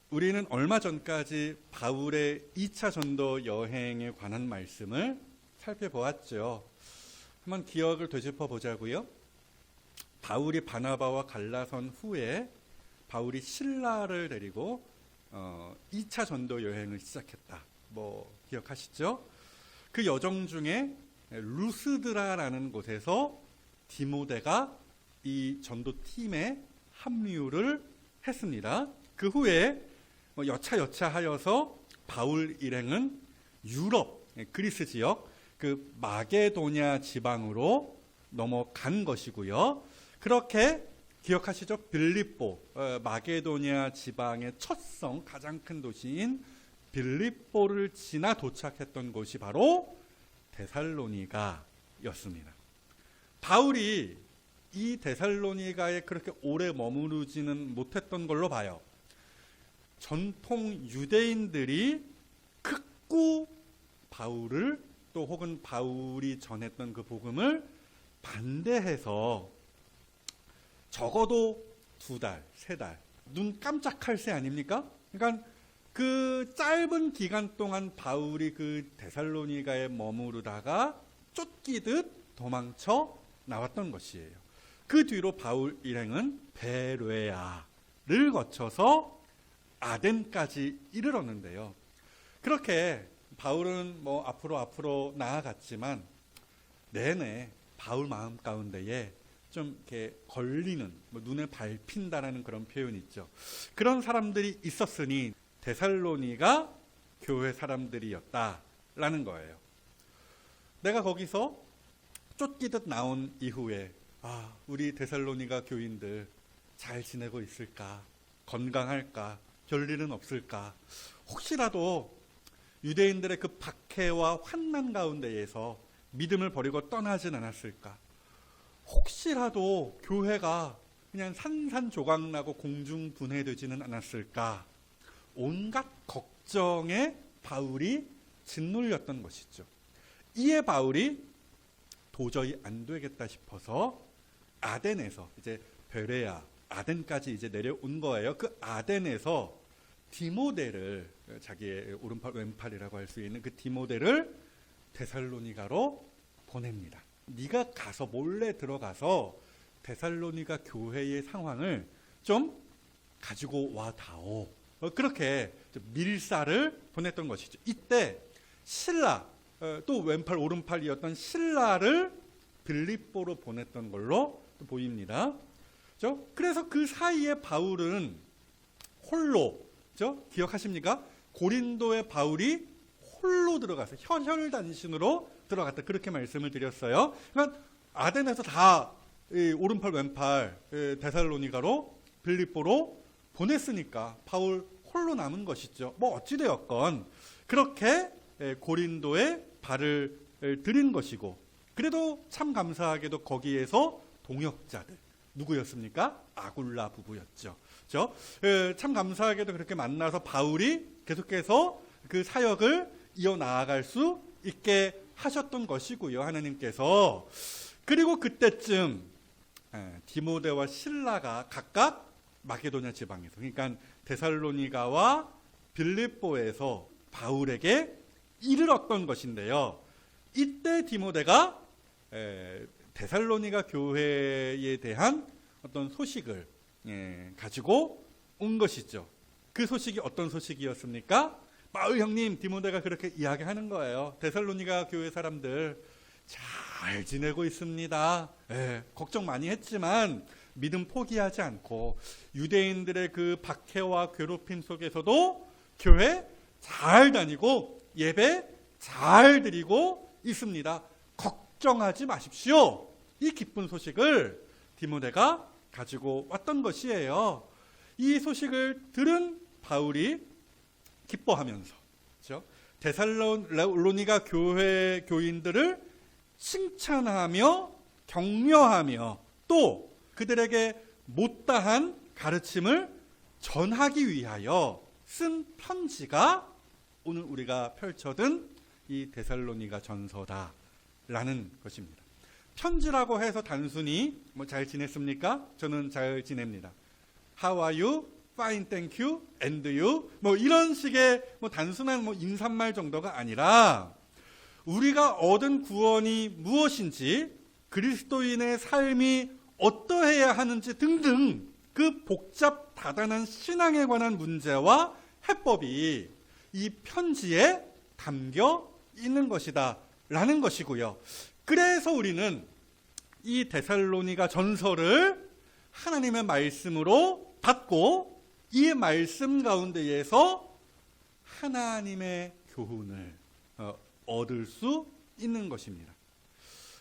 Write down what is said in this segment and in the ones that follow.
우리는 얼마 전까지 바울의 2차 전도 여행에 관한 말씀을 살펴보았죠. 한번 기억을 되짚어 보자고요. 바울이 바나바와 갈라선 후에 바울이 실라를 데리고 2차 전도 여행을 시작했다. 기억하시죠? 그 여정 중에 루스드라라는 곳에서 디모데가 이 전도팀에 합류를 했습니다. 그 후에 여차여차하여서 바울 일행은 유럽, 그리스 지역, 그 마게도냐 지방으로 넘어간 것이고요. 그렇게 기억하시죠? 빌립보, 마게도냐 지방의 첫 성, 가장 큰 도시인 빌립보를 지나 도착했던 곳이 바로 데살로니가였습니다. 바울이 이 데살로니가에 그렇게 오래 머무르지는 못했던 걸로 봐요. 전통 유대인들이 극구 바울을 또 혹은 바울이 전했던 그 복음을 반대해서 적어도 2달, 3달, 눈 깜짝할 새 아닙니까? 그러니까 그 짧은 기간 동안 바울이 그 데살로니가에 머무르다가 쫓기듯 도망쳐 나왔던 것이에요. 그 뒤로 바울 일행은 베레아를 거쳐서 아덴까지 이르렀는데요. 그렇게 바울은 앞으로 나아갔지만 내내 바울 마음 가운데에 좀 이렇게 걸리는, 눈에 밟힌다라는 그런 표현이 있죠. 그런 사람들이 있었으니 데살로니가 교회 사람들이었다라는 거예요. 내가 거기서 쫓기듯 나온 이후에 우리 데살로니가 교인들 잘 지내고 있을까? 건강할까? 별일은 없을까? 혹시라도 유대인들의 그 박해와 환난 가운데에서 믿음을 버리고 떠나진 않았을까? 혹시라도 교회가 그냥 산산조각나고 공중분해되지는 않았을까? 온갖 걱정에 바울이 짓눌렸던 것이죠. 이에 바울이 도저히 안 되겠다 싶어서 아덴에서 이제 베레아, 아덴까지 이제 내려온 거예요. 그 아덴에서 디모데를, 자기의 오른팔 왼팔이라고 할 수 있는 그 디모데를 데살로니가로 보냅니다. 네가 가서 몰래 들어가서 데살로니가 교회의 상황을 좀 가지고 와 다오. 그렇게 밀사를 보냈던 것이죠. 이때 실라, 또 왼팔 오른팔이었던 실라를 빌립보로 보냈던 걸로 또 보입니다. 그래서 그 사이에 바울은 홀로, 기억하십니까? 고린도의 바울이 홀로 들어가서 혈단신으로 들어갔다. 그렇게 말씀을 드렸어요. 그러니까 아덴에서 다 오른팔 왼팔 데살로니가로 빌립보로 보냈으니까 바울 홀로 남은 것이죠. 어찌되었건 그렇게 고린도에 발을 들인 것이고, 그래도 참 감사하게도 거기에서 동역자들 누구였습니까? 아굴라 부부였죠. 참 감사하게도 그렇게 만나서 바울이 계속해서 그 사역을 이어나갈 수 있게 하셨던 것이고요. 하나님께서. 그리고 그때쯤 디모데와 실라가 각각 마게도냐 지방에서, 그러니까 데살로니가와 빌립보에서 바울에게 이르렀던 것인데요. 이때 디모데가 데살로니가 교회에 대한 어떤 소식을 가지고 온 것이죠. 그 소식이 어떤 소식이었습니까? 바울 형님, 디모데가 그렇게 이야기하는 거예요. 데살로니가 교회 사람들 잘 지내고 있습니다. 걱정 많이 했지만 믿음 포기하지 않고 유대인들의 그 박해와 괴롭힘 속에서도 교회 잘 다니고 예배 잘 드리고 있습니다. 걱정하지 마십시오. 이 기쁜 소식을 디모데가 가지고 왔던 것이에요. 이 소식을 들은 바울이 기뻐하면서, 데살로니가 교회 교인들을 칭찬하며 격려하며 또 그들에게 못다한 가르침을 전하기 위하여 쓴 편지가 오늘 우리가 펼쳐든 이 데살로니가 전서다라는 것입니다. 편지라고 해서 단순히 잘 지냈습니까? 저는 잘 지냅니다. How are you? fine, thank you, and you 뭐 이런 식의 뭐 단순한 뭐 인사말 정도가 아니라 우리가 얻은 구원이 무엇인지 그리스도인의 삶이 어떠해야 하는지 등등 그 복잡 다단한 신앙에 관한 문제와 해법이 이 편지에 담겨 있는 것이다 라는 것이고요. 그래서 우리는 이 데살로니가 전서를 하나님의 말씀으로 받고 이 말씀 가운데에서 하나님의 교훈을 얻을 수 있는 것입니다.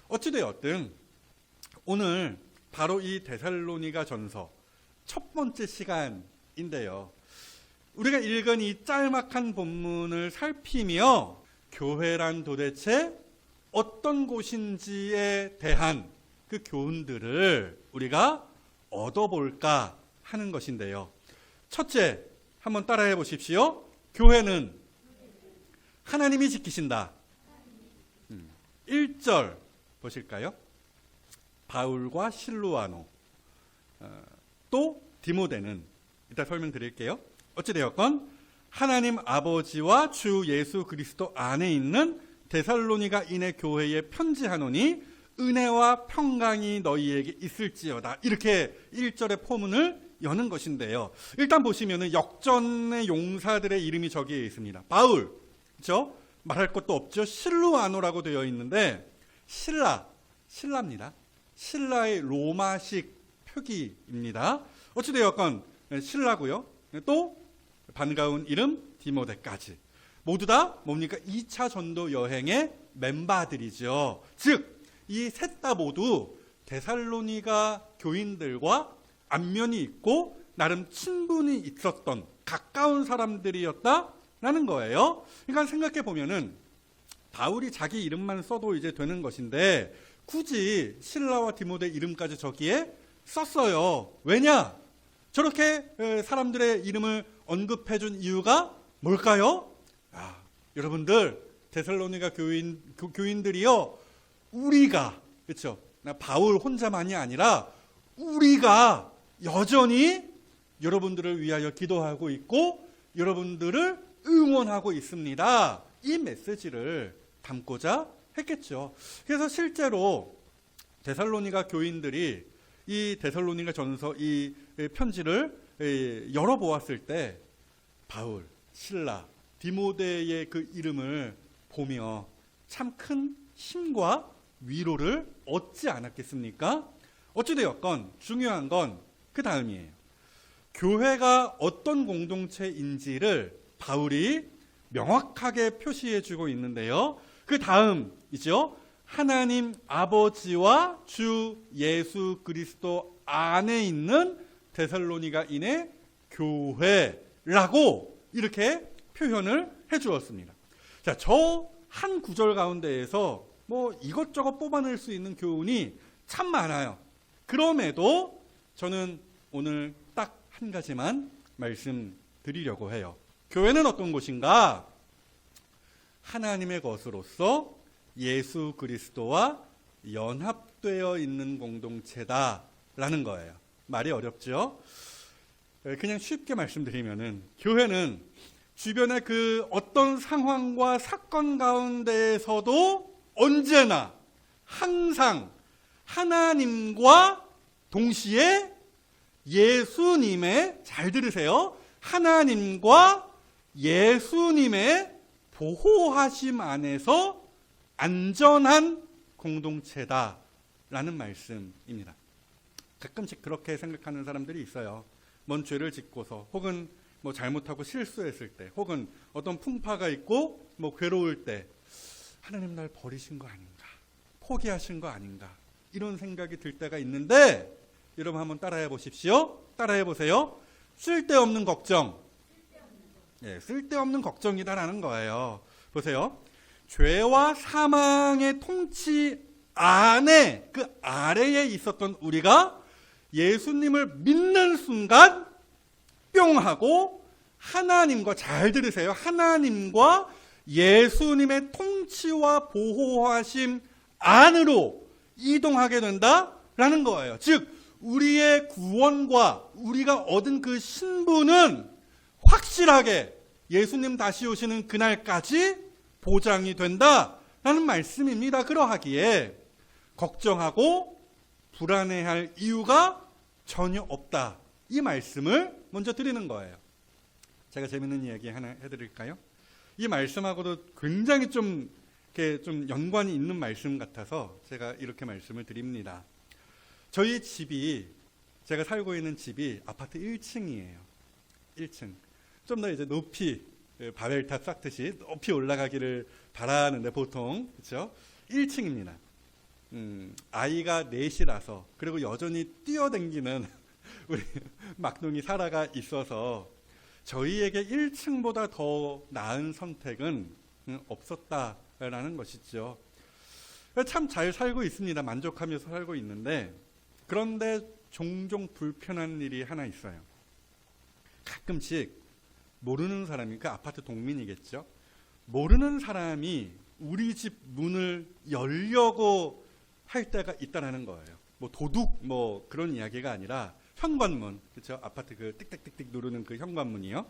어찌되었든 오늘 바로 이 데살로니가 전서 첫 번째 시간인데요. 우리가 읽은 이 짤막한 본문을 살피며 교회란 도대체 어떤 곳인지에 대한 그 교훈들을 우리가 얻어볼까 하는 것인데요. 첫째, 한번 따라해 보십시오. 교회는 하나님이 지키신다. 1절 보실까요? 바울과 실루아노, 또 디모데는 이따 설명드릴게요. 어찌되었건 하나님 아버지와 주 예수 그리스도 안에 있는 데살로니가인의 교회에 편지하노니 은혜와 평강이 너희에게 있을지어다. 이렇게 1절의 포문을 여는 것인데요. 일단 보시면은 역전의 용사들의 이름이 저기에 있습니다. 바울, 그렇죠? 말할 것도 없죠. 실루아노라고 되어 있는데 신라입니다. 신라의 로마식 표기입니다. 어찌되었건 신라고요. 또 반가운 이름 디모데까지 모두 다 뭡니까? 2차 전도 여행의 멤버들이죠. 즉 이 셋 다 모두 데살로니가 교인들과 안면이 있고 나름 친분이 있었던 가까운 사람들이었다라는 거예요. 그러니까 생각해 보면은 바울이 자기 이름만 써도 이제 되는 것인데 굳이 실라와 디모데 이름까지 저기에 썼어요. 왜냐? 저렇게 사람들의 이름을 언급해 준 이유가 뭘까요? 여러분들 데살로니가 교인들이요. 우리가, 그렇죠? 바울 혼자만이 아니라 우리가 여전히 여러분들을 위하여 기도하고 있고 여러분들을 응원하고 있습니다. 이 메시지를 담고자 했겠죠. 그래서 실제로 데살로니가 교인들이 이 데살로니가 전서 이 편지를 열어보았을 때 바울, 실라, 디모데의 그 이름을 보며 참 큰 힘과 위로를 얻지 않았겠습니까? 어찌되었건 중요한 건 그 다음이에요. 교회가 어떤 공동체인지를 바울이 명확하게 표시해주고 있는데요. 그 다음이죠. 하나님 아버지와 주 예수 그리스도 안에 있는 데살로니가인의 교회라고 이렇게 표현을 해주었습니다. 자, 저 한 구절 가운데에서 뭐 이것저것 뽑아낼 수 있는 교훈이 참 많아요. 그럼에도 저는 오늘 딱 한 가지만 말씀드리려고 해요. 교회는 어떤 곳인가? 하나님의 것으로서 예수 그리스도와 연합되어 있는 공동체다라는 거예요. 말이 어렵죠? 그냥 쉽게 말씀드리면은 교회는 주변의 그 어떤 상황과 사건 가운데에서도 언제나 항상 하나님과 동시에 예수님의, 잘 들으세요, 하나님과 예수님의 보호하심 안에서 안전한 공동체다라는 말씀입니다. 가끔씩 그렇게 생각하는 사람들이 있어요. 뭔 죄를 짓고서 혹은 뭐 잘못하고 실수했을 때 혹은 어떤 풍파가 있고 뭐 괴로울 때 하나님 날 버리신 거 아닌가, 포기하신 거 아닌가 이런 생각이 들 때가 있는데 여러분 한번 따라해 보십시오. 따라해 보세요. 쓸데없는 걱정. 쓸데없는 걱정이다라는 거예요. 보세요. 죄와 사망의 통치 안에 그 아래에 있었던 우리가 예수님을 믿는 순간 뿅 하고 하나님과, 잘 들으세요, 하나님과 예수님의 통치와 보호하심 안으로 이동하게 된다라는 거예요. 즉 우리의 구원과 우리가 얻은 그 신분은 확실하게 예수님 다시 오시는 그날까지 보장이 된다라는 말씀입니다. 그러하기에 걱정하고 불안해할 이유가 전혀 없다. 이 말씀을 먼저 드리는 거예요. 제가 재밌는 이야기 하나 해드릴까요? 이 말씀하고도 굉장히 좀 연관이 있는 말씀 같아서 제가 이렇게 말씀을 드립니다. 저희 집이, 제가 살고 있는 집이 아파트 1층이에요. 1층. 좀 더 이제 높이, 바벨탑 쌓듯이 높이 올라가기를 바라는데 보통, 그렇죠? 1층입니다. 아이가 넷이라서, 그리고 여전히 뛰어댕기는 우리 막둥이 사라가 있어서 저희에게 1층보다 더 나은 선택은 없었다라는 것이죠. 참 잘 살고 있습니다. 만족하면서 살고 있는데, 그런데 종종 불편한 일이 하나 있어요. 가끔씩 모르는 사람이, 그 아파트 동민이겠죠. 모르는 사람이 우리 집 문을 열려고 할 때가 있다라는 거예요. 뭐 도둑 뭐 그런 이야기가 아니라 현관문, 그렇죠? 아파트 그 띡띡띡띡 누르는 그 현관문이요.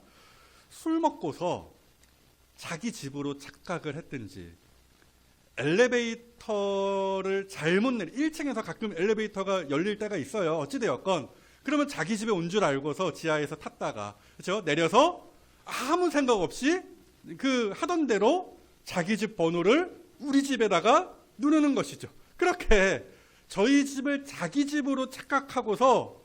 술 먹고서 자기 집으로 착각을 했든지, 엘리베이터를 잘못 1층에서 가끔 엘리베이터가 열릴 때가 있어요. 어찌되었건. 그러면 자기 집에 온 줄 알고서 지하에서 탔다가, 그렇죠? 내려서 아무 생각 없이 그 하던 대로 자기 집 번호를 우리 집에다가 누르는 것이죠. 그렇게 저희 집을 자기 집으로 착각하고서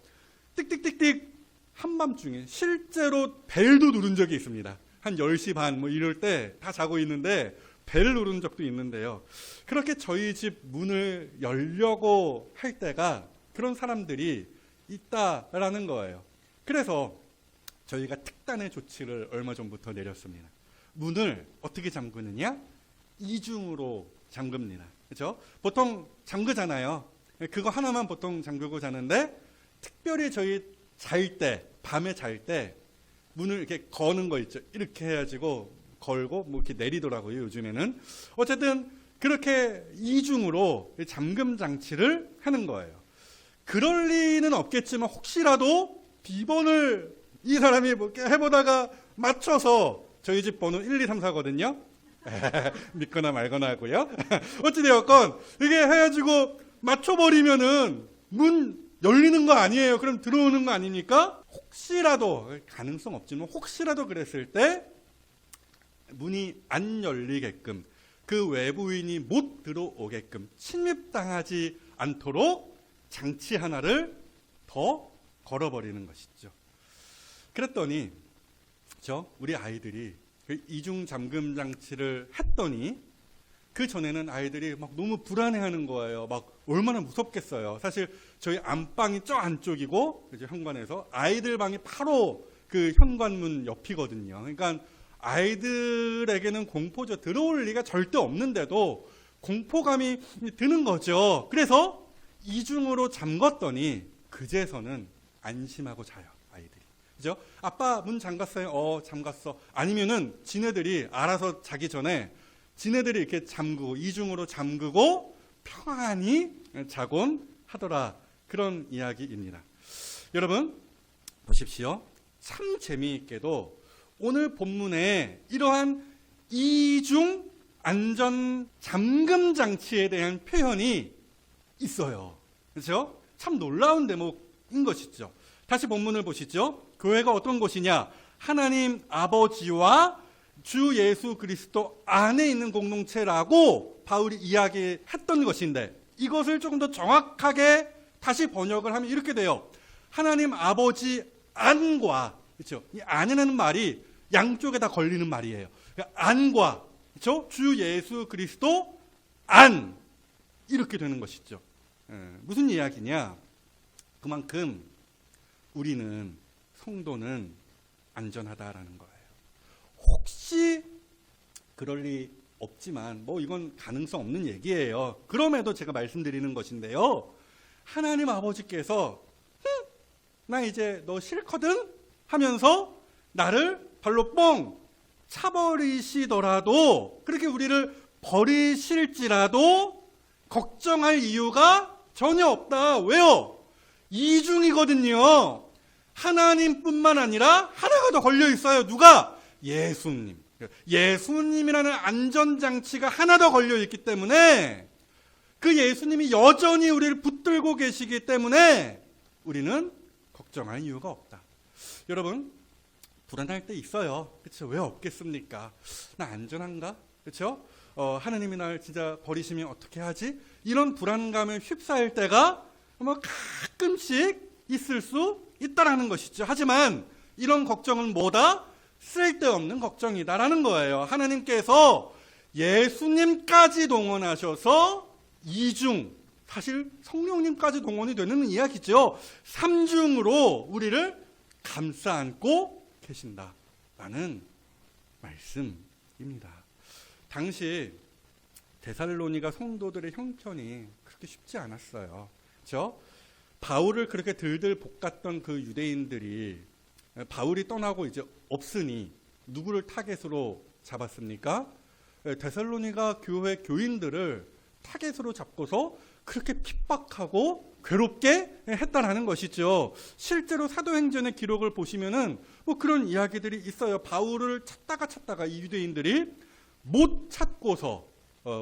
띡띡띡띡 한밤중에 실제로 벨도 누른 적이 있습니다. 한 10시 반 뭐 이럴 때 다 자고 있는데 벨 누른 적도 있는데요. 그렇게 저희 집 문을 열려고 할 때가 그런 사람들이 있다라는 거예요. 그래서 저희가 특단의 조치를 얼마 전부터 내렸습니다. 문을 어떻게 잠그느냐? 이중으로 잠급니다. 그렇죠? 보통 잠그잖아요. 그거 하나만 보통 잠그고 자는데, 특별히 저희 잘 때, 밤에 잘 때 문을 이렇게 거는 거 있죠. 이렇게 해가지고 걸고 뭐 이렇게 내리더라고요, 요즘에는. 어쨌든 그렇게 이중으로 잠금 장치를 하는 거예요. 그럴 리는 없겠지만 혹시라도 비번을 이 사람이 뭐 해보다가 맞춰서, 저희 집 번호 1, 2, 3, 4거든요. 믿거나 말거나 하고요. 어찌되었건 이게 해가지고 맞춰버리면은 문 열리는 거 아니에요. 그럼 들어오는 거 아닙니까? 혹시라도, 가능성 없지만 혹시라도 그랬을 때 문이 안 열리게끔, 그 외부인이 못 들어오게끔 침입당하지 않도록 장치 하나를 더 걸어버리는 것이죠. 그랬더니 우리 아이들이 그 이중 잠금 장치를 했더니, 그 전에는 아이들이 막 너무 불안해하는 거예요. 막 얼마나 무섭겠어요. 사실 저희 안방이 저 안쪽이고, 이제 현관에서 아이들 방이 바로 그 현관문 옆이거든요. 그러니까 아이들에게는 공포죠. 들어올 리가 절대 없는데도 공포감이 드는 거죠. 그래서 이중으로 잠갔더니 그제서는 안심하고 자요, 아이들이. 그죠? 아빠 문 잠갔어요? 잠갔어. 아니면은 지네들이 알아서 자기 전에 지네들이 이렇게 잠그고, 이중으로 잠그고 평안히 자곤 하더라. 그런 이야기입니다. 여러분 보십시오. 참 재미있게도 오늘 본문에 이러한 이중 안전 잠금 장치에 대한 표현이 있어요. 그렇죠? 참 놀라운 대목인 것이죠. 다시 본문을 보시죠. 교회가 어떤 곳이냐? 하나님 아버지와 주 예수 그리스도 안에 있는 공동체라고 바울이 이야기했던 것인데, 이것을 조금 더 정확하게 다시 번역을 하면 이렇게 돼요. 하나님 아버지 안과, 그렇죠? 이 안이라는 말이 양쪽에 다 걸리는 말이에요. 그러니까 안과, 그렇죠? 주 예수 그리스도 안, 이렇게 되는 것이죠. 무슨 이야기냐? 그만큼 우리는, 성도는 안전하다라는 거예요. 혹시 그럴 리 없지만 뭐 이건 가능성 없는 얘기예요. 그럼에도 제가 말씀드리는 것인데요. 하나님 아버지께서 나 이제 너 싫거든 하면서 나를 발로 뻥 차버리시더라도, 그렇게 우리를 버리실지라도 걱정할 이유가 전혀 없다. 왜요? 이중이거든요. 하나님뿐만 아니라 하나가 더 걸려 있어요. 누가? 예수님. 예수님이라는 안전장치가 하나 더 걸려 있기 때문에 그 예수님이 여전히 우리를 붙들고 계시기 때문에 우리는 걱정할 이유가 없다. 여러분, 불안할 때 있어요. 그렇죠? 왜 없겠습니까? 나 안전한가? 그렇죠? 하나님이 날 진짜 버리시면 어떻게 하지? 이런 불안감에 휩싸일 때가 뭐 가끔씩 있을 수 있다라는 것이죠. 하지만 이런 걱정은 뭐다? 쓸데없는 걱정이다라는 거예요. 하나님께서 예수님까지 동원하셔서 이중, 사실 성령님까지 동원이 되는 이야기죠. 삼중으로 우리를 감싸 안고 계신다라는 말씀입니다. 당시 데살로니가 성도들의 형편이 그렇게 쉽지 않았어요. 그렇죠? 바울을 그렇게 들들 볶았던 그 유대인들이 바울이 떠나고 이제 없으니 누구를 타겟으로 잡았습니까? 데살로니가 교회 교인들을 타겟으로 잡고서 그렇게 핍박하고 괴롭게 했다라는 것이죠. 실제로 사도행전의 기록을 보시면은 뭐 그런 이야기들이 있어요. 바울을 찾다가 이 유대인들이 못 찾고서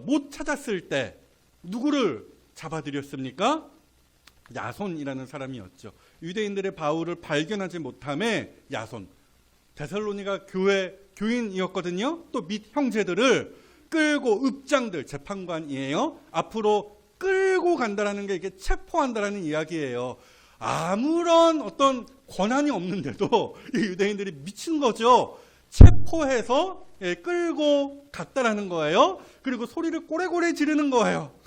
못 찾았을 때 누구를 잡아들였습니까? 야손이라는 사람이었죠. 유대인들의 바울을 발견하지 못함에 야손, 데살로니가 교회 교인이었거든요. 또 및 형제들을 끌고, 읍장들, 재판관이에요. 앞으로 끌고 간다라는 게 이게 체포한다라는 이야기예요. 아무런 어떤 권한이 없는데도 이 유대인들이 미친 거죠. 체포해서 끌고 갔다라는 거예요. 그리고 소리를 꼬레꼬레 지르는 거예요.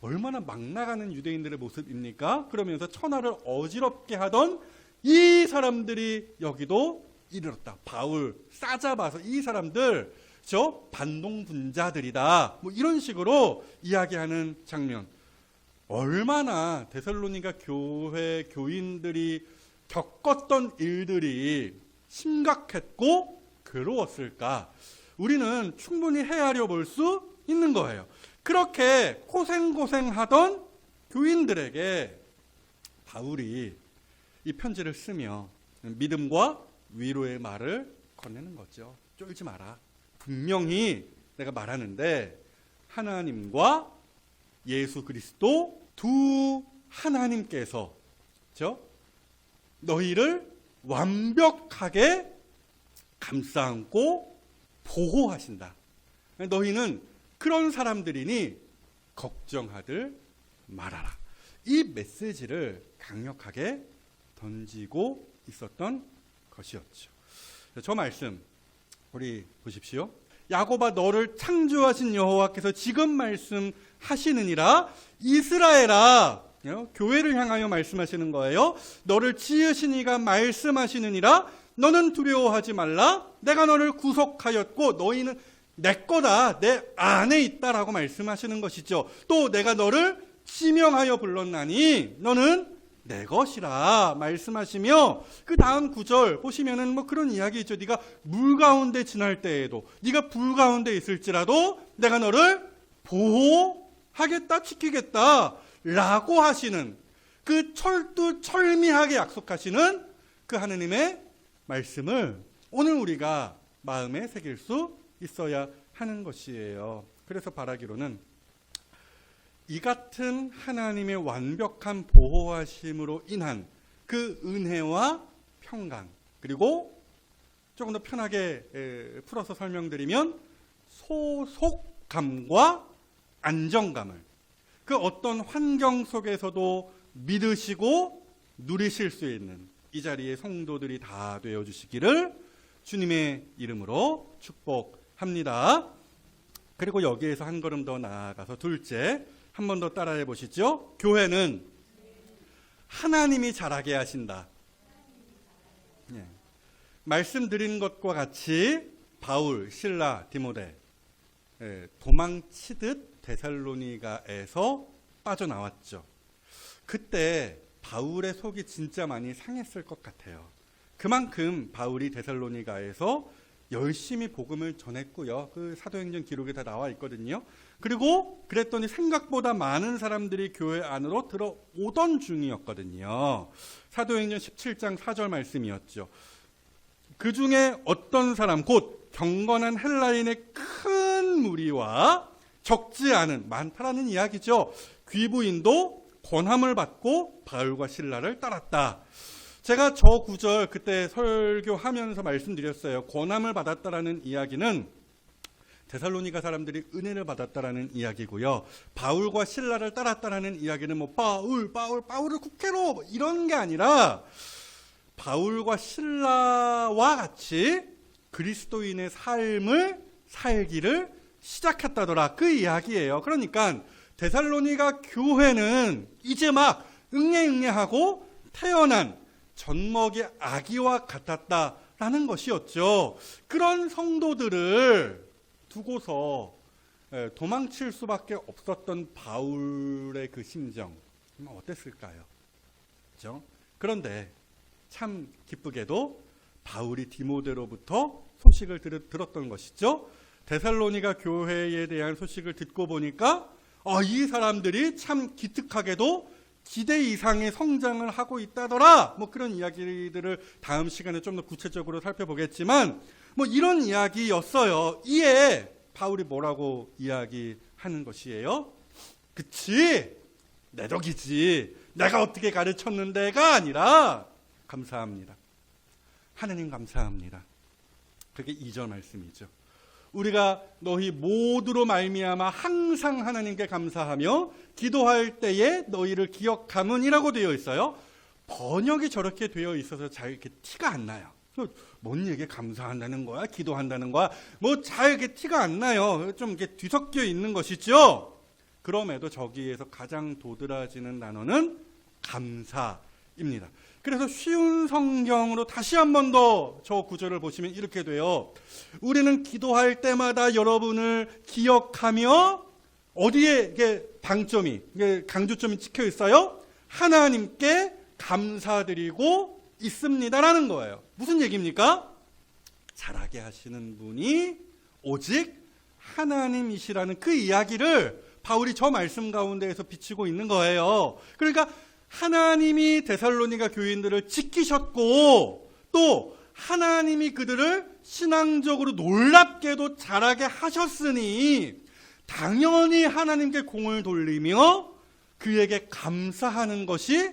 얼마나 막 나가는 유대인들의 모습입니까? 그러면서 천하를 어지럽게 하던 이 사람들이 여기도 이르렀다. 바울 싸잡아서 이 사람들 저 반동분자들이다. 뭐 이런 식으로 이야기하는 장면. 얼마나 데살로니가 교회 교인들이 겪었던 일들이 심각했고 괴로웠을까? 우리는 충분히 헤아려 볼 수 있는 거예요. 그렇게 고생하던 교인들에게 바울이 이 편지를 쓰며 믿음과 위로의 말을 건네는 거죠. 쫄지 마라. 분명히 내가 말하는데 하나님과 예수 그리스도 두 하나님께서 그렇죠? 너희를 완벽하게 감싸 안고 보호하신다. 너희는 그런 사람들이니 걱정하들 말아라. 이 메시지를 강력하게 던지고 있었던 것이었죠. 저 말씀 우리 보십시오. 야곱아 너를 창조하신 여호와께서 지금 말씀하시느니라. 이스라엘아, 교회를 향하여 말씀하시는 거예요. 너를 지으신 이가 말씀하시느니라. 너는 두려워하지 말라. 내가 너를 구속하였고 너희는 내 거다. 내 안에 있다라고 말씀하시는 것이죠. 또 내가 너를 지명하여 불렀나니 너는 내 것이라 말씀하시며 그 다음 구절 보시면은 뭐 그런 이야기 있죠. 네가 물 가운데 지날 때에도 네가 불 가운데 있을지라도 내가 너를 보호하겠다, 지키겠다 라고 하시는 그 철두철미하게 약속하시는 그 하느님의 말씀을 오늘 우리가 마음에 새길 수 있어야 하는 것이에요. 그래서 바라기로는 이 같은 하나님의 완벽한 보호하심으로 인한 그 은혜와 평강, 그리고 조금 더 편하게 풀어서 설명드리면 소속감과 안정감을 그 어떤 환경 속에서도 믿으시고 누리실 수 있는 이 자리에 성도들이 다 되어주시기를 주님의 이름으로 축복합니다. 그리고 여기에서 한 걸음 더 나아가서 둘째, 한 번 더 따라해 보시죠. 교회는 하나님이 자라게 하신다. 예. 말씀드린 것과 같이 바울, 실라, 디모데 도망치듯 데살로니가에서 빠져나왔죠. 그때 바울의 속이 진짜 많이 상했을 것 같아요. 그만큼 바울이 데살로니가에서 열심히 복음을 전했고요. 그 사도행전 기록에 다 나와 있거든요. 그리고 그랬더니 생각보다 많은 사람들이 교회 안으로 들어오던 중이었거든요. 사도행전 17장 4절 말씀이었죠. 그 중에 어떤 사람, 곧 경건한 헬라인의 큰 무리와 적지 않은, 많다라는 이야기죠. 귀부인도 권함을 받고 바울과 실라를 따랐다. 제가 저 구절 그때 설교하면서 말씀드렸어요. 권함을 받았다라는 이야기는 데살로니가 사람들이 은혜를 받았다라는 이야기고요. 바울과 실라를 따랐다라는 이야기는 뭐 바울을 국회로 뭐 이런 게 아니라 바울과 실라와 같이 그리스도인의 삶을 살기를 시작했다더라. 그 이야기예요. 그러니까 데살로니가 교회는 이제 막 응애응애하고 태어난 젖먹이 아기와 같았다라는 것이었죠. 그런 성도들을 두고서 도망칠 수밖에 없었던 바울의 그 심정 어땠을까요? 그렇죠? 그런데 참 기쁘게도 바울이 디모데로부터 소식을 들었던 것이죠. 데살로니가 교회에 대한 소식을 듣고 보니까 이 사람들이 참 기특하게도 기대 이상의 성장을 하고 있다더라. 뭐 그런 이야기들을 다음 시간에 좀 더 구체적으로 살펴보겠지만 뭐 이런 이야기였어요. 이에 바울이 뭐라고 이야기하는 것이에요? 그치? 내 덕이지. 내가 어떻게 가르쳤는데가 아니라 감사합니다. 하느님 감사합니다. 그게 2절 말씀이죠. 우리가 너희 모두로 말미암아 항상 하나님께 감사하며 기도할 때에 너희를 기억함은이라고 되어 있어요. 번역이 저렇게 되어 있어서 잘 이렇게 티가 안 나요. 뭔 얘기에 감사한다는 거야? 기도한다는 거야? 뭐 잘 이렇게 티가 안 나요. 좀 이렇게 뒤섞여 있는 것이죠. 그럼에도 저기에서 가장 도드라지는 단어는 감사입니다. 그래서 쉬운 성경으로 다시 한 번 더 저 구절을 보시면 이렇게 돼요. 우리는 기도할 때마다 여러분을 기억하며 어디에 이게 방점이, 이게 강조점이 찍혀 있어요? 하나님께 감사드리고 있습니다라는 거예요. 무슨 얘기입니까? 잘하게 하시는 분이 오직 하나님이시라는 그 이야기를 바울이 저 말씀 가운데에서 비치고 있는 거예요. 그러니까 하나님이 데살로니가 교인들을 지키셨고 또 하나님이 그들을 신앙적으로 놀랍게도 자라게 하셨으니 당연히 하나님께 공을 돌리며 그에게 감사하는 것이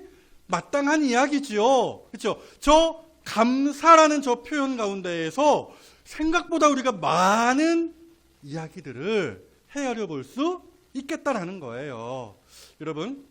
마땅한 이야기지요. 그렇죠? 저 감사라는 저 표현 가운데에서 생각보다 우리가 많은 이야기들을 헤아려 볼 수 있겠다라는 거예요. 여러분,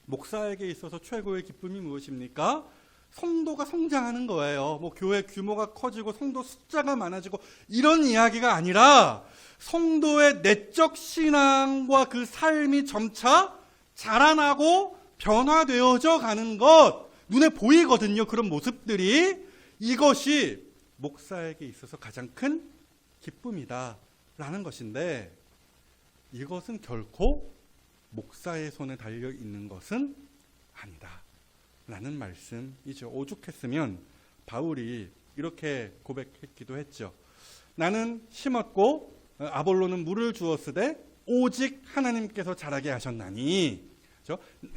목사에게 있어서 최고의 기쁨이 무엇입니까? 성도가 성장하는 거예요. 뭐 교회 규모가 커지고 성도 숫자가 많아지고 이런 이야기가 아니라 성도의 내적 신앙과 그 삶이 점차 자라나고 변화되어져 가는 것, 눈에 보이거든요. 그런 모습들이. 이것이 목사에게 있어서 가장 큰 기쁨이다라는 것인데 이것은 결코 목사의 손에 달려 있는 것은 아니다 라는 말씀이죠. 오죽했으면 바울이 이렇게 고백했기도 했죠. 나는 심었고 아볼로는 물을 주었으되 오직 하나님께서 자라게 하셨나니.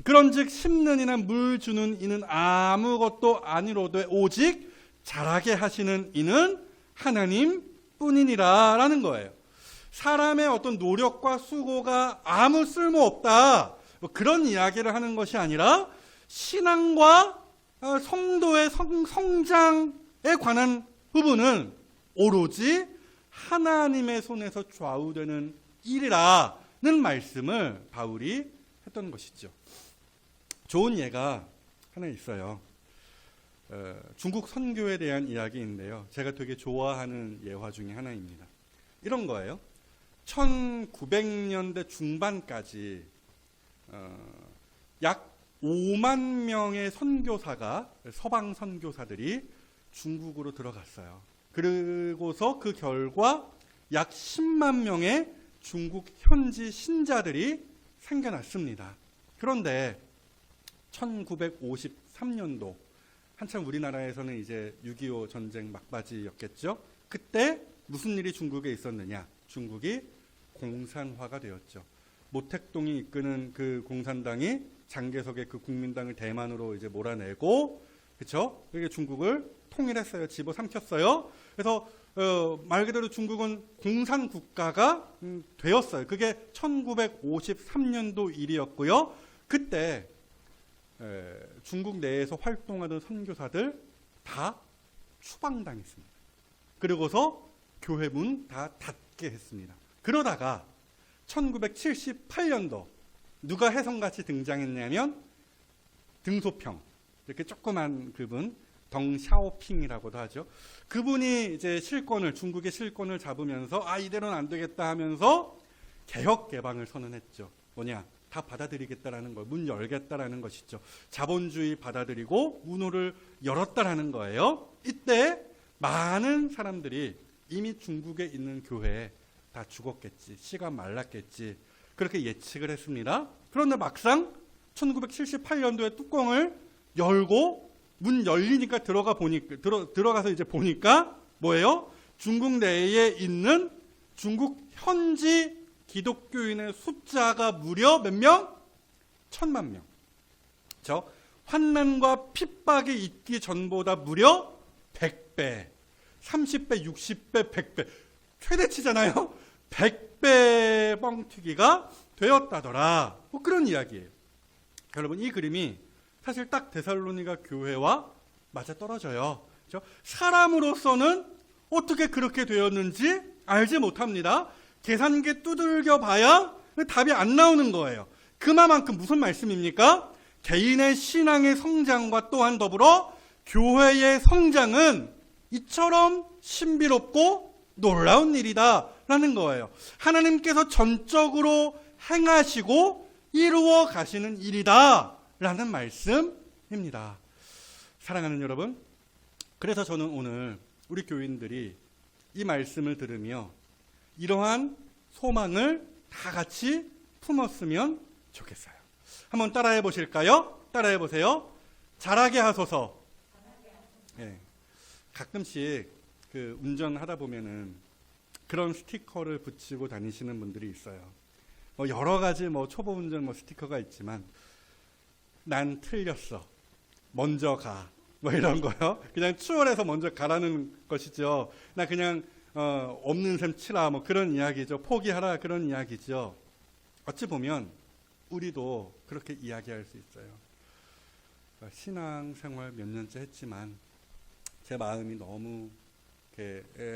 그런즉 심는 이나 물 주는 이는 아무것도 아니로되 오직 자라게 하시는 이는 하나님 뿐이니라 라는 거예요. 사람의 어떤 노력과 수고가 아무 쓸모없다 뭐 그런 이야기를 하는 것이 아니라 신앙과 성도의 성장에 관한 부분은 오로지 하나님의 손에서 좌우되는 일이라는 말씀을 바울이 했던 것이죠. 좋은 예가 하나 있어요. 중국 선교에 대한 이야기인데요. 제가 되게 좋아하는 예화 중에 하나입니다. 이런 거예요. 1900년대 중반까지 약 5만 명의 선교사가 서방 선교사들이 중국으로 들어갔어요. 그리고서 그 결과 약 10만 명의 중국 현지 신자들이 생겨났습니다. 그런데 1953년도 한참 우리나라에서는 이제 6.25 전쟁 막바지였겠죠. 그때 무슨 일이 중국에 있었느냐? 중국이 공산화가 되었죠. 모택동이 이끄는 그 공산당이 장개석의 그 국민당을 대만으로 이제 몰아내고, 그렇죠? 이게 중국을 통일했어요. 집어삼켰어요. 그래서 말 그대로 중국은 공산 국가가 되었어요. 그게 1953년도 일이었고요. 그때 중국 내에서 활동하던 선교사들 다 추방당했습니다. 그리고서 교회 문 다 닫게 했습니다. 그러다가 1978년도 누가 혜성같이 등장했냐면 등소평, 이렇게 조그만 그분 덩샤오핑이라고도 하죠. 그분이 이제 중국의 실권을 잡으면서 이대로는 안 되겠다 하면서 개혁 개방을 선언했죠. 뭐냐? 다 받아들이겠다라는 거, 문 열겠다라는 것이죠. 자본주의 받아들이고 문호를 열었다라는 거예요. 이때 많은 사람들이 이미 중국에 있는 교회에 다 죽었겠지, 씨가 말랐겠지, 그렇게 예측을 했습니다. 그런데 막상 1978년도에 뚜껑을 열고 문 열리니까 들어가서 이제 보니까 뭐예요? 중국 내에 있는 중국 현지 기독교인의 숫자가 무려 몇 명? 1,000만 명. 저 환난과 핍박이 있기 전보다 무려 100배, 30배, 60배, 100배. 최대치잖아요. 100배 뻥튀기가 되었다더라. 뭐 그런 이야기예요. 여러분, 이 그림이 사실 딱 데살로니가 교회와 맞아 떨어져요. 그렇죠? 사람으로서는 어떻게 그렇게 되었는지 알지 못합니다. 계산기 두들겨 봐야 답이 안 나오는 거예요. 그만큼 무슨 말씀입니까? 개인의 신앙의 성장과 또한 더불어 교회의 성장은 이처럼 신비롭고 놀라운 일이다라는 거예요. 하나님께서 전적으로 행하시고 이루어 가시는 일이다라는 말씀입니다. 사랑하는 여러분, 그래서 저는 오늘 우리 교인들이 이 말씀을 들으며 이러한 소망을 다 같이 품었으면 좋겠어요. 한번 따라해 보실까요? 따라해 보세요. 잘하게 하소서. 네. 가끔씩 그 운전하다 보면은 그런 스티커를 붙이고 다니시는 분들이 있어요. 뭐 여러 가지 초보 운전 스티커가 있지만 난 틀렸어. 먼저 가. 이런 거요. 그냥 추월해서 먼저 가라는 것이죠. 나 그냥 없는 셈 치라 그런 이야기죠. 포기하라 그런 이야기죠. 어찌 보면 우리도 그렇게 이야기할 수 있어요. 신앙생활 몇 년째 했지만 제 마음이 너무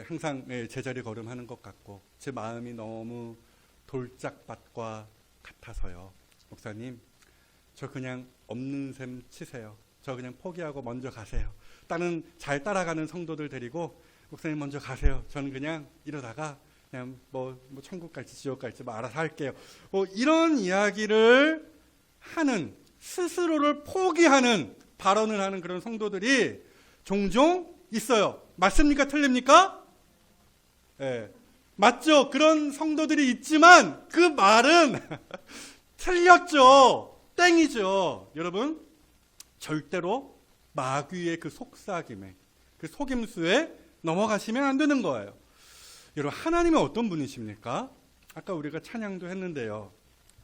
항상 제자리 걸음하는 것 같고 제 마음이 너무 돌짝밭과 같아서요. 목사님, 저 그냥 없는 셈 치세요. 저 그냥 포기하고 먼저 가세요. 다른 잘 따라가는 성도들 데리고 목사님 먼저 가세요. 저는 그냥 이러다가 그냥 천국 갈지 지옥 갈지 알아서 할게요. 이런 이야기를 하는, 스스로를 포기하는 발언을 하는 그런 성도들이 종종 있어요. 맞습니까? 틀립니까? 네. 맞죠? 그런 성도들이 있지만 그 말은 틀렸죠. 땡이죠. 여러분, 절대로 마귀의 그 속삭임에, 그 속임수에 넘어가시면 안 되는 거예요. 여러분, 하나님은 어떤 분이십니까? 아까 우리가 찬양도 했는데요.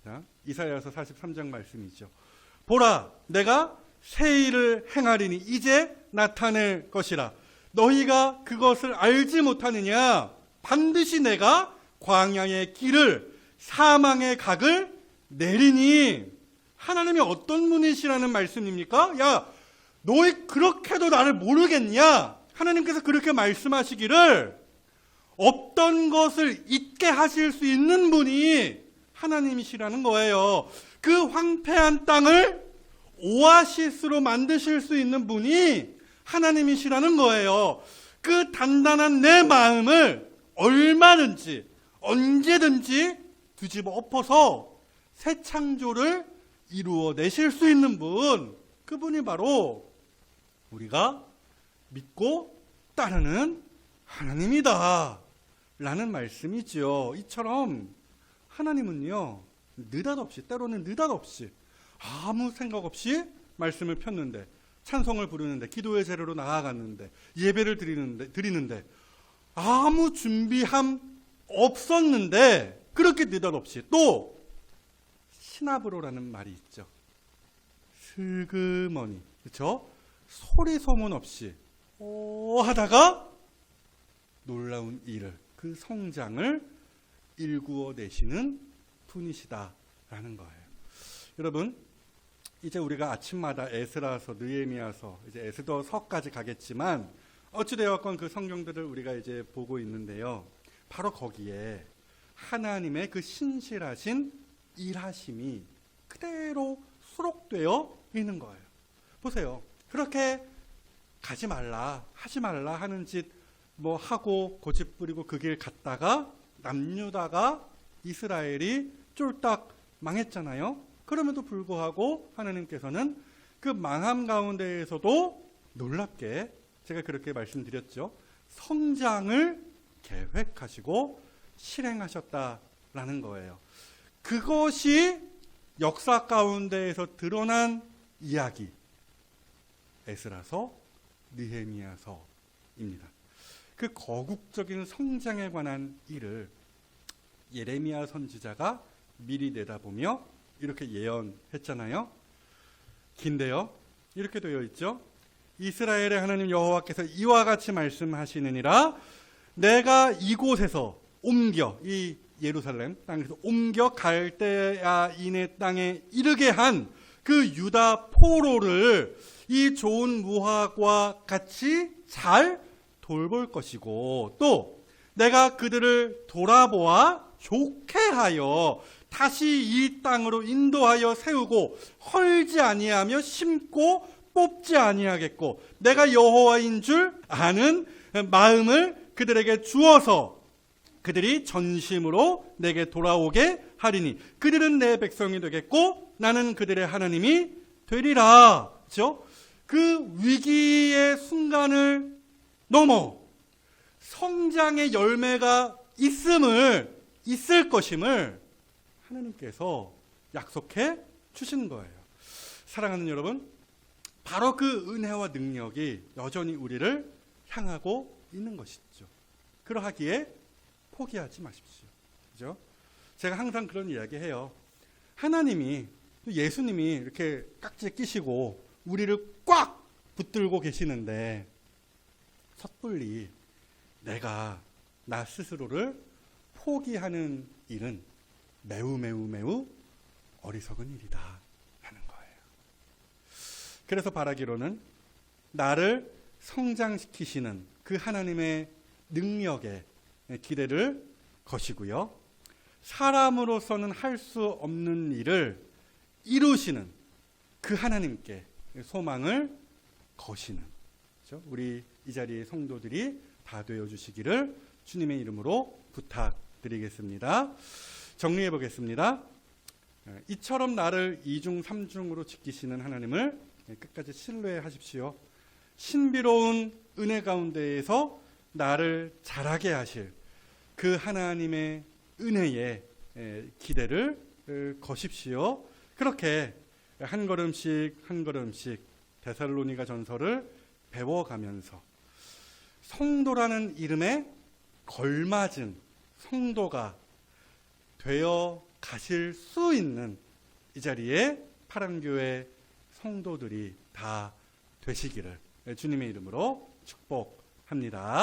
자, 이사야서 43장 말씀이죠. 보라, 내가 새 일을 행하리니 이제 나타낼 것이라. 너희가 그것을 알지 못하느냐? 반드시 내가 광야의 길을, 사망의 각을 내리니. 하나님이 어떤 분이시라는 말씀입니까? 야, 너희 그렇게도 나를 모르겠냐? 하나님께서 그렇게 말씀하시기를 없던 것을 있게 하실 수 있는 분이 하나님이시라는 거예요. 그 황폐한 땅을 오아시스로 만드실 수 있는 분이 하나님이시라는 거예요. 그 단단한 내 마음을 얼마든지 언제든지 뒤집어 엎어서 새 창조를 이루어내실 수 있는 분, 그분이 바로 우리가 믿고 따르는 하나님이다 라는 말씀이죠. 이처럼 하나님은요, 느닷없이, 때로는 느닷없이 아무 생각 없이 말씀을 폈는데, 찬송을 부르는데, 기도의 재료로 나아갔는데, 예배를 드리는데 아무 준비함 없었는데 그렇게 느닷없이 또 시나브로라는 말이 있죠. 슬그머니, 그렇죠? 소리 소문 없이 하다가 놀라운 일을, 그 성장을 일구어내시는 분이시다라는 거예요. 여러분, 이제 우리가 아침마다 에스라서, 느헤미야서, 이제 에스더서까지 가겠지만 어찌되었건 그 성경들을 우리가 이제 보고 있는데요. 바로 거기에 하나님의 그 신실하신 일하심이 그대로 수록되어 있는 거예요. 보세요. 그렇게 가지 말라, 하지 말라 하는 짓 뭐 하고 고집 부리고 그 길 갔다가 남유다가 이스라엘이 쫄딱 망했잖아요. 그럼에도 불구하고 하나님께서는 그 망함 가운데에서도 놀랍게, 제가 그렇게 말씀드렸죠, 성장을 계획하시고 실행하셨다라는 거예요. 그것이 역사 가운데에서 드러난 이야기, 에스라서, 느헤미야서입니다. 그 거국적인 성장에 관한 일을 예레미야 선지자가 미리 내다보며 이렇게 예언했잖아요. 긴데요, 이렇게 되어 있죠. 이스라엘의 하나님 여호와께서 이와 같이 말씀하시느니라. 내가 이곳에서 옮겨, 이 예루살렘 땅에서 옮겨 갈대아인의 땅에 이르게 한 그 유다 포로를 이 좋은 무화과 같이 잘 돌볼 것이고, 또 내가 그들을 돌아보아 좋게 하여 다시 이 땅으로 인도하여 세우고 헐지 아니하며 심고 뽑지 아니하겠고, 내가 여호와인 줄 아는 마음을 그들에게 주어서 그들이 전심으로 내게 돌아오게 하리니 그들은 내 백성이 되겠고 나는 그들의 하나님이 되리라. 그렇죠? 그 위기의 순간을 넘어 성장의 열매가 있을 것임을 하나님께서 약속해 주시는 거예요. 사랑하는 여러분, 바로 그 은혜와 능력이 여전히 우리를 향하고 있는 것이죠. 그러하기에 포기하지 마십시오. 그죠? 제가 항상 그런 이야기 해요. 하나님이, 예수님이 이렇게 깍지에 끼시고 우리를 꽉 붙들고 계시는데 섣불리 내가 나 스스로를 포기하는 일은 매우 어리석은 일이다 하는 거예요. 그래서 바라기로는 나를 성장시키시는 그 하나님의 능력에 기대를 거시고요, 사람으로서는 할 수 없는 일을 이루시는 그 하나님께 소망을 거시는, 그렇죠? 우리 이 자리의 성도들이 다 되어 주시기를 주님의 이름으로 부탁드리겠습니다. 정리해 보겠습니다. 이처럼 나를 이중 삼중으로 지키시는 하나님을 끝까지 신뢰하십시오. 신비로운 은혜 가운데에서 나를 자라게 하실 그 하나님의 은혜에 기대를 거십시오. 그렇게 한 걸음씩 한 걸음씩 데살로니가 전서를 배워가면서 성도라는 이름에 걸맞은 성도가 되어 가실 수 있는 이 자리에 파랑교회 성도들이 다 되시기를 주님의 이름으로 축복합니다.